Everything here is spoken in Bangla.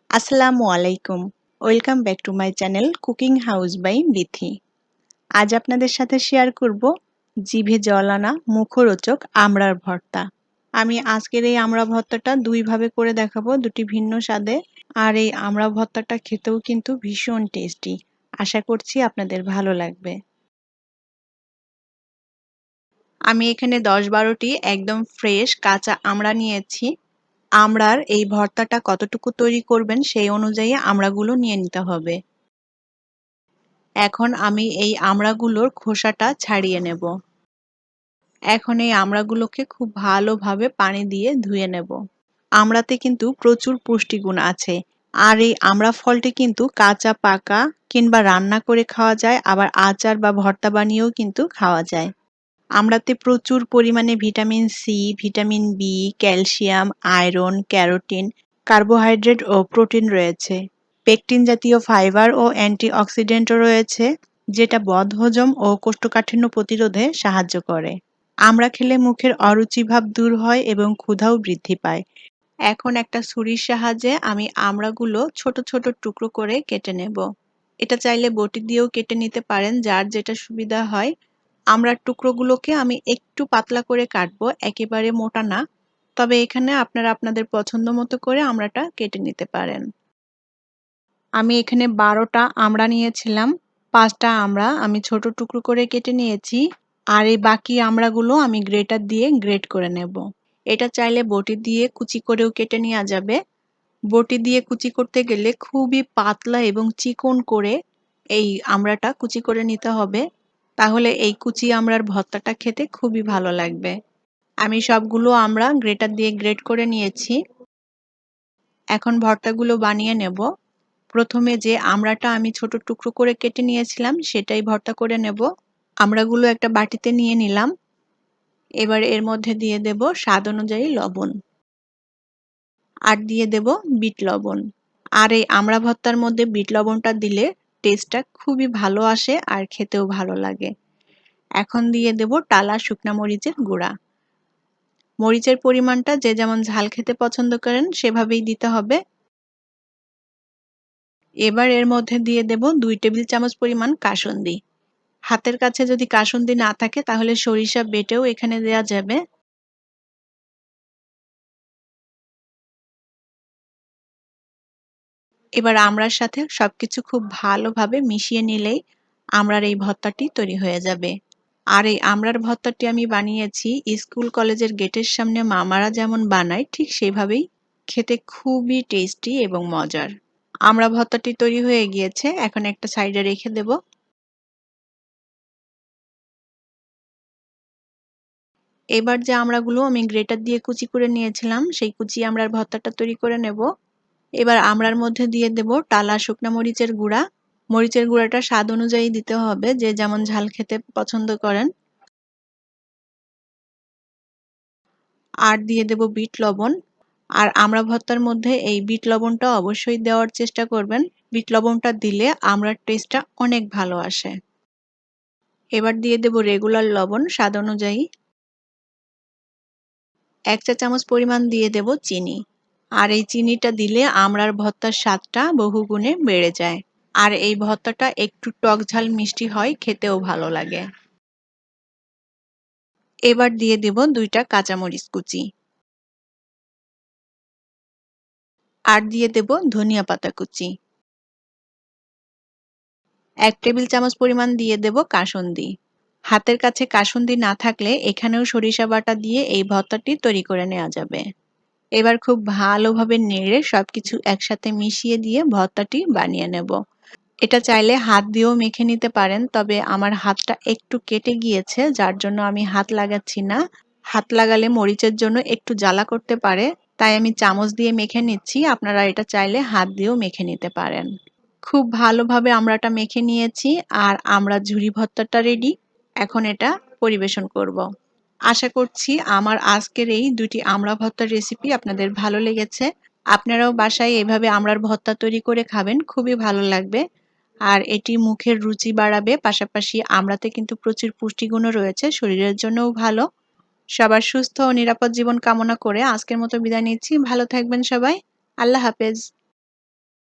আসসালামু আলাইকুম। Welcome back to my channel cooking house by Bithi. আজ আপনাদের সাথে শেয়ার করব জিভে জল আনা মুখরোচক আমড়ার ভর্তা। আমি আজকের এই আমড়া ভর্তাটা দুইভাবে করে দেখাবো, দুটি ভিন্ন স্বাদে। আর এই আমড়া ভর্তাটা খেতেও কিন্তু ভীষণ টেস্টি। আশা করছি আপনাদের ভালো লাগবে। আমি এখানে ১০-১২টি একদম ফ্রেশ কাঁচা আমড়া নিয়েছি। আমড়ার এই ভর্তাটা কতটুকু তৈরি করবেন সেই অনুযায়ী আমড়াগুলো নিয়ে নিতে হবে। এখন আমি এই আমড়াগুলোর খোসাটা ছাড়িয়ে নেব। এখন এই আমড়াগুলোকে খুব ভালোভাবে পানি দিয়ে ধুয়ে নেব। আমড়াতে কিন্তু প্রচুর পুষ্টিগুণ আছে। আর এই আমড়া ফলটি কিন্তু কাঁচা পাকা কিংবা রান্না করে খাওয়া যায়, আবার আচার বা ভর্তা বানিয়েও কিন্তু খাওয়া যায়। আমড়াতে প্রচুর পরিমাণে vitamin C, vitamin B, calcium, iron, carotene, carbohydrate ও প্রোটিন রয়েছে। পেকটিন জাতীয় ফাইবার ও অ্যান্টিঅক্সিডেন্টও রয়েছে, যেটা বদহজম ও কোষ্ঠকাঠিন্য প্রতিরোধে সাহায্য করে। আমড়া খেলে মুখের অরুচি ভাব দূর হয় এবং ক্ষুধাও বৃদ্ধি পায়। এখন একটা ছুরির সাহায্যে আমি আমড়াগুলো ছোট ছোট টুকরো করে কেটে নেব। এটা চাইলে বটি দিয়েও কেটে নিতে পারেন, যার যেটা সুবিধা হয়। আমড়ার টুকরোগুলোকে আমি একটু পাতলা করে কাটবো, একেবারে মোটা না। তবে এখানে আপনারা আপনাদের পছন্দ মতো করে আমড়াটা কেটে নিতে পারেন। আমি এখানে ১২টা আমড়া নিয়েছিলাম। ৫টা আমড়া আমি ছোট টুকরো করে কেটে নিয়েছি। আর এই বাকি আমড়াগুলো আমি গ্রেটার দিয়ে গ্রেট করে নেব। এটা চাইলে বটি দিয়ে কুচি করেও কেটে নেওয়া যাবে। বটি দিয়ে কুচি করতে গেলে খুবই পাতলা এবং চিকন করে এই আমড়াটা কুচি করে নিতে হবে। তাহলে এই কুচি আমড়ার ভর্তাটা খেতে খুবই ভালো লাগবে। আমি সবগুলো আমড়া গ্রেটার দিয়ে গ্রেট করে নিয়েছি। এখন ভর্তাগুলো বানিয়ে নেব। প্রথমে যে আমড়াটা আমি ছোট টুকরো করে কেটে নিয়েছিলাম সেটাই ভর্তা করে নেব। আমড়াগুলো একটা বাটিতে নিয়ে নিলাম। এবার এর মধ্যে দিয়ে দেব স্বাদ অনুযায়ী লবণ। আর দিয়ে দেব বিট লবণ। আর এই আমড়া ভর্তার মধ্যে বিট লবণটা দিলে টেস্টটা খুবই ভালো আসে আর খেতেও ভালো লাগে। এখন দিয়ে দেব টালা শুকনা মরিচের গুঁড়া। মরিচের পরিমাণটা যে যেমন ঝাল খেতে পছন্দ করেন সেভাবেই দিতে হবে। এবার এর মধ্যে দিয়ে দেব ২ টেবিল চামচ পরিমাণ কাসুন্দি। হাতের কাছে যদি কাসুন্দি না থাকে তাহলে সরিষা বেটেও এখানে দেয়া যাবে। এবার আমড়ার সাথে সবকিছু খুব ভালোভাবে মিশিয়ে নিলেই আমড়ার এই ভর্তাটি তৈরি হয়ে যাবে। আর এই আমড়ার ভর্তাটি আমি বানিয়েছি স্কুল কলেজের গেটের সামনে মামারা যেমন বানায় ঠিক সেভাবেই। খেতে খুবই টেস্টি এবং মজার। আমড়া ভর্তাটি তৈরি হয়ে গিয়েছে, এখন একটা সাইডে রেখে দেব। এবার যে আমড়াগুলো আমি গ্রেটার দিয়ে কুচি করে নিয়েছিলাম সেই কুচি আমড়ার ভর্তাটা তৈরি করে নেব। এবার আমড়ার মধ্যে দিয়ে দেব টালা শুকনা মরিচের গুঁড়া। মরিচের গুঁড়াটা স্বাদ অনুযায়ী দিতে হবে, যে যেমন ঝাল খেতে পছন্দ করেন। আর দিয়ে দেব বিট লবণ। আর আমড়া ভর্তার মধ্যে এই বিট লবণটা অবশ্যই দেওয়ার চেষ্টা করবেন। বিট লবণটা দিলে আমড়ার টেস্টটা অনেক ভালো আসে। এবার দিয়ে দেব রেগুলার লবণ স্বাদ অনুযায়ী। ১ চা চামচ পরিমাণ দিয়ে দেব চিনি। আর এই চিনিটা দিলে আমড়ার ভর্তার স্বাদটা বহুগুণে বেড়ে যায়। আর এই ভর্তাটা একটু টক ঝাল মিষ্টি হয়, খেতেও ভালো লাগে। এবার দিয়ে দেব ২টা কাঁচামরিচ কুচি। আর দিয়ে দেব ধনিয়া পাতা কুচি। ১ টেবিল চামচ পরিমাণ দিয়ে দেব কাসুন্দি। হাতের কাছে কাসুন্দি না থাকলে এখানেও সরিষা বাটা দিয়ে এই ভর্তাটি তৈরি করে নেওয়া যাবে। এবার খুব ভালোভাবে নেড়ে সবকিছু একসাথে মিশিয়ে দিয়ে ভর্তাটি বানিয়ে নেব। এটা চাইলে হাত দিয়েও মেখে নিতে পারেন, তবে আমার হাতটা একটু কেটে গিয়েছে যার জন্য আমি হাত লাগাচ্ছি না। হাত লাগালে মরিচের জন্য একটু জ্বালা করতে পারে, তাই আমি চামচ দিয়ে মেখে নিচ্ছি। আপনারা এটা চাইলে হাত দিয়েও মেখে নিতে পারেন। খুব ভালোভাবে আমড়াটা মেখে নিয়েছি আর আমড়ার ঝুরি ভর্তাটা রেডি। এখন এটা পরিবেশন করব। আশা করছি আমার আজকের এই ২টি আমড়া ভর্তার রেসিপি আপনাদের ভালো লেগেছে। আপনারাও বাসায় এভাবে আমড়ার ভর্তা তৈরি করে খাবেন, খুবই ভালো লাগবে। আর এটি মুখের রুচি বাড়াবে, পাশাপাশি আমড়াতে কিন্তু প্রচুর পুষ্টিগুণও রয়েছে, শরীরের জন্যও ভালো। সবার সুস্থ ও নিরাপদ জীবন কামনা করে আজকের মতো বিদায় নিচ্ছি। ভালো থাকবেন সবাই। আল্লাহ হাফেজ।